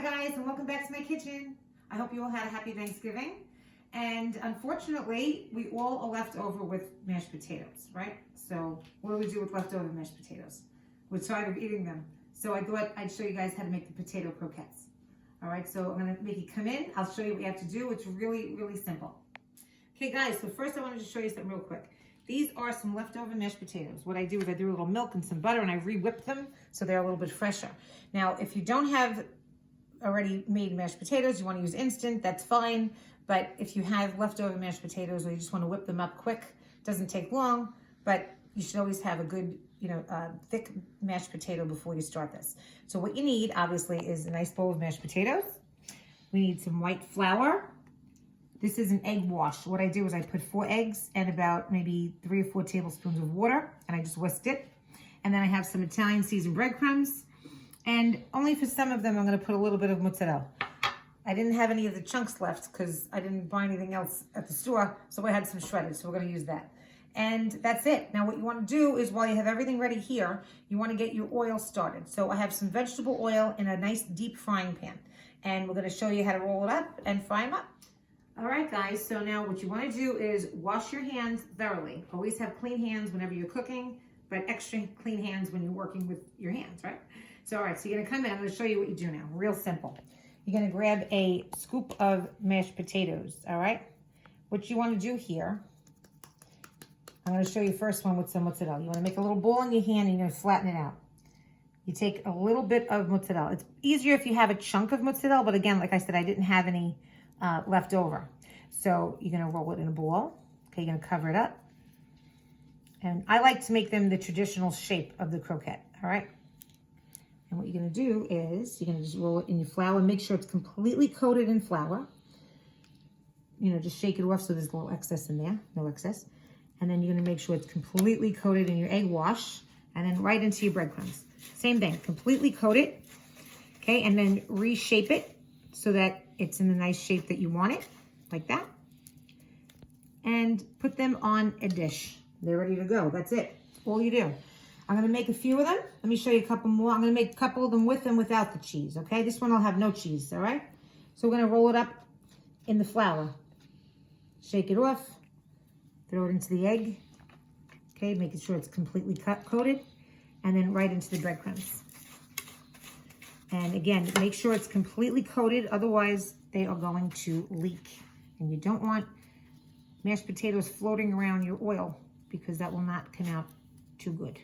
guys, and welcome back to my kitchen. I hope you all had a happy Thanksgiving. And unfortunately, we all are left over with mashed potatoes, right? So what do we do with leftover mashed potatoes? We're tired of eating them. So I thought I'd show you guys how to make the potato croquettes. All right, so I'm gonna make you come in. I'll show you what you have to do. It's really, really simple. Okay guys, so first I wanted to show you something real quick. These are some leftover mashed potatoes. What I do is I do a little milk and some butter and I re-whip them so they're a little bit fresher. Now, if you don't have already made mashed potatoes, you want to use instant, that's fine. But if you have leftover mashed potatoes or you just want to whip them up quick, it doesn't take long, but you should always have a good, thick mashed potato before you start this. So what you need, obviously, is a nice bowl of mashed potatoes. We need some white flour. This is an egg wash. What I do is I put 4 eggs and about maybe 3 or 4 tablespoons of water, and I just whisked it. And then I have some Italian seasoned breadcrumbs. And only for some of them, I'm gonna put a little bit of mozzarella. I didn't have any of the chunks left because I didn't buy anything else at the store, so I had some shredded, so we're gonna use that. And that's it. Now what you wanna do is while you have everything ready here, you wanna get your oil started. So I have some vegetable oil in a nice deep frying pan. And we're gonna show you how to roll it up and fry them up. All right, guys, so now what you wanna do is wash your hands thoroughly. Always have clean hands whenever you're cooking, but extra clean hands when you're working with your hands, right? So, all right, so you're gonna come in, I'm gonna show you what you do now, real simple. You're gonna grab a scoop of mashed potatoes, all right? What you wanna do here, I'm gonna show you first one with some mozzarella. You wanna make a little ball in your hand and you're gonna flatten it out. You take a little bit of mozzarella. It's easier if you have a chunk of mozzarella, but again, like I said, I didn't have any left over. So you're gonna roll it in a ball. Okay, you're gonna cover it up. And I like to make them the traditional shape of the croquette, all right? And what you're gonna do is you're gonna just roll it in your flour. Make sure it's completely coated in flour. You know, just shake it off so there's a little excess in there, no excess. And then you're gonna make sure it's completely coated in your egg wash and then right into your breadcrumbs. Same thing, completely coat it, okay? And then reshape it so that it's in the nice shape that you want it, like that. And put them on a dish. They're ready to go, that's it, all you do. I'm gonna make a few of them. Let me show you a couple more. I'm gonna make a couple of them with and without the cheese, okay? This one will have no cheese, all right? So we're gonna roll it up in the flour. Shake it off, throw it into the egg, okay? Making sure it's completely coated, and then right into the breadcrumbs. And again, make sure it's completely coated, otherwise they are going to leak. And you don't want mashed potatoes floating around your oil because that will not come out too good.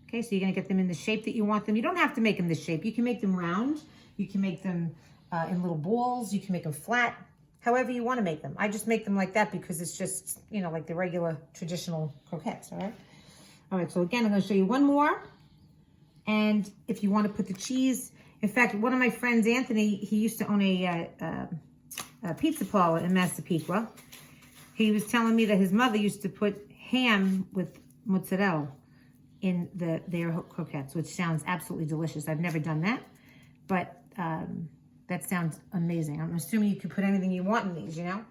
Okay, so you're gonna get them in the shape that you want them. You don't have to make them this shape. You can make them round. You can make them in little balls. You can make them flat, however you wanna make them. I just make them like that because it's just, like the regular traditional croquettes, all right? All right, so again, I'm gonna show you one more. And if you wanna put the cheese, in fact, one of my friends, Anthony, he used to own a pizza parlor in Massapequa. He was telling me that his mother used to put ham with mozzarella in their croquettes, which sounds absolutely delicious. I've never done that, but that sounds amazing. I'm assuming you can put anything you want in these, All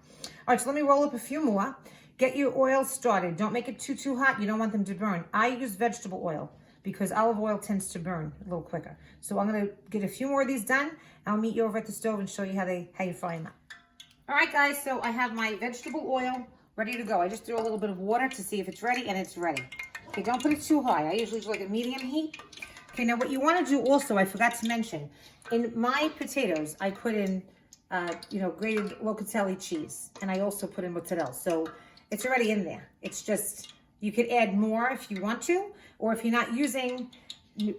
right, so let me roll up a few more. Get your oil started. Don't make it too hot. You don't want them to burn. I use vegetable oil because olive oil tends to burn a little quicker. So I'm gonna get a few more of these done. I'll meet you over at the stove and show you how you fry them up. All right, guys, so I have my vegetable oil ready to go. I just threw a little bit of water to see if it's ready, and it's ready. Okay, don't put it too high. I usually do like a medium heat. Okay, now what you want to do also, I forgot to mention, in my potatoes, I put in, grated locatelli cheese, and I also put in mozzarella. So it's already in there. It's just, you could add more if you want to, or if you're not using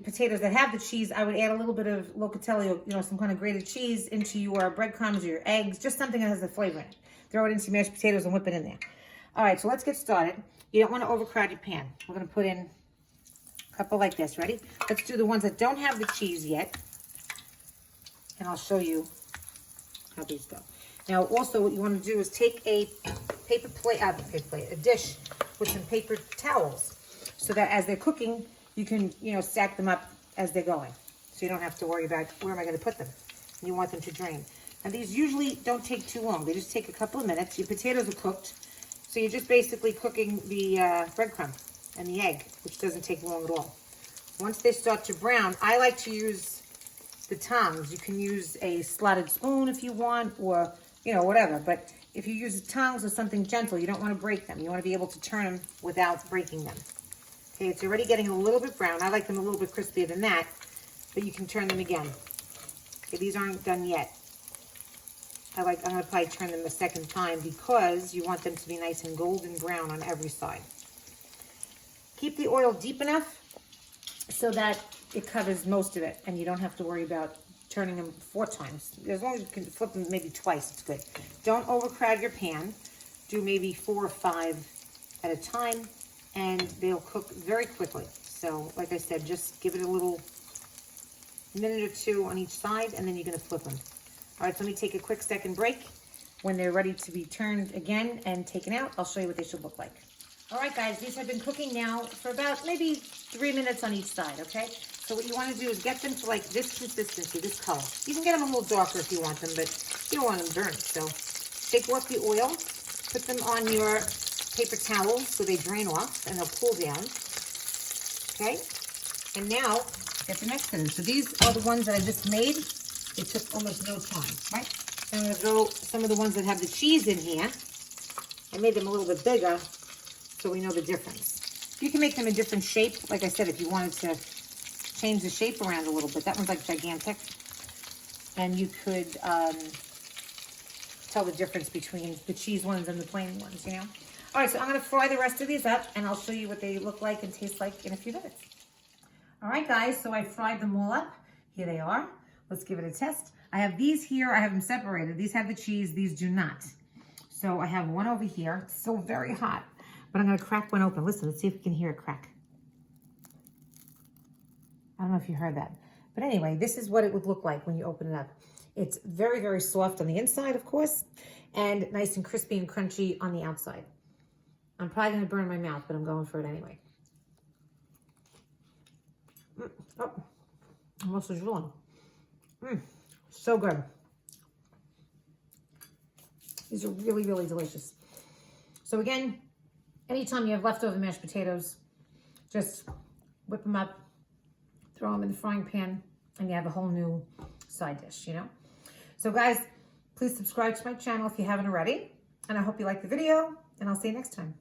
potatoes that have the cheese, I would add a little bit of locatelli, or, some kind of grated cheese into your breadcrumbs or your eggs, just something that has the flavor in it. Throw it into your mashed potatoes and whip it in there. All right, so let's get started. You don't want to overcrowd your pan. We're going to put in a couple like this. Ready? Let's do the ones that don't have the cheese yet. And I'll show you how these go. Now, also, what you want to do is take a a dish with some paper towels so that as they're cooking, you can, stack them up as they're going. So you don't have to worry about where am I going to put them. You want them to drain. And these usually don't take too long. They just take a couple of minutes. Your potatoes are cooked. So you're just basically cooking the breadcrumb and the egg, which doesn't take long at all. Once they start to brown, I like to use the tongs. You can use a slotted spoon if you want, or, you know, whatever. But if you use the tongs or something gentle, you don't want to break them. You want to be able to turn them without breaking them. Okay, it's already getting a little bit brown. I like them a little bit crispier than that, but you can turn them again. Okay, these aren't done yet. I'm going to probably turn them a second time because you want them to be nice and golden brown on every side. Keep the oil deep enough so that it covers most of it and you don't have to worry about turning them 4 times. As long as you can flip them maybe twice, it's good. Don't overcrowd your pan. Do maybe 4 or 5 at a time and they'll cook very quickly. So like I said, just give it a little minute or 2 on each side and then you're going to flip them. All right, so let me take a quick second break. When they're ready to be turned again and taken out, I'll show you what they should look like. All right, guys, these have been cooking now for about maybe 3 minutes on each side, okay? So what you want to do is get them to like this consistency, this color. You can get them a little darker if you want them, but you don't want them burnt. So take off the oil, put them on your paper towel so they drain off and they'll cool down, okay? And now, get the next one. So these are the ones that I just made. It took almost no time, right? I'm going to throw some of the ones that have the cheese in here. I made them a little bit bigger so we know the difference. You can make them a different shape. Like I said, if you wanted to change the shape around a little bit. That one's like gigantic. And you could tell the difference between the cheese ones and the plain ones, you know? All right, so I'm going to fry the rest of these up, and I'll show you what they look like and taste like in a few minutes. All right, guys, so I fried them all up. Here they are. Let's give it a test. I have these here. I have them separated. These have the cheese. These do not. So I have one over here. It's still very hot, but I'm going to crack one open. Listen, let's see if we can hear it crack. I don't know if you heard that. But anyway, this is what it would look like when you open it up. It's very, very soft on the inside, of course, and nice and crispy and crunchy on the outside. I'm probably going to burn my mouth, but I'm going for it anyway. Oh, almost was drooling. So good. These are really, really delicious. So again, anytime you have leftover mashed potatoes, just whip them up, throw them in the frying pan, and you have a whole new side dish, you know? So guys, please subscribe to my channel if you haven't already, and I hope you like the video, and I'll see you next time.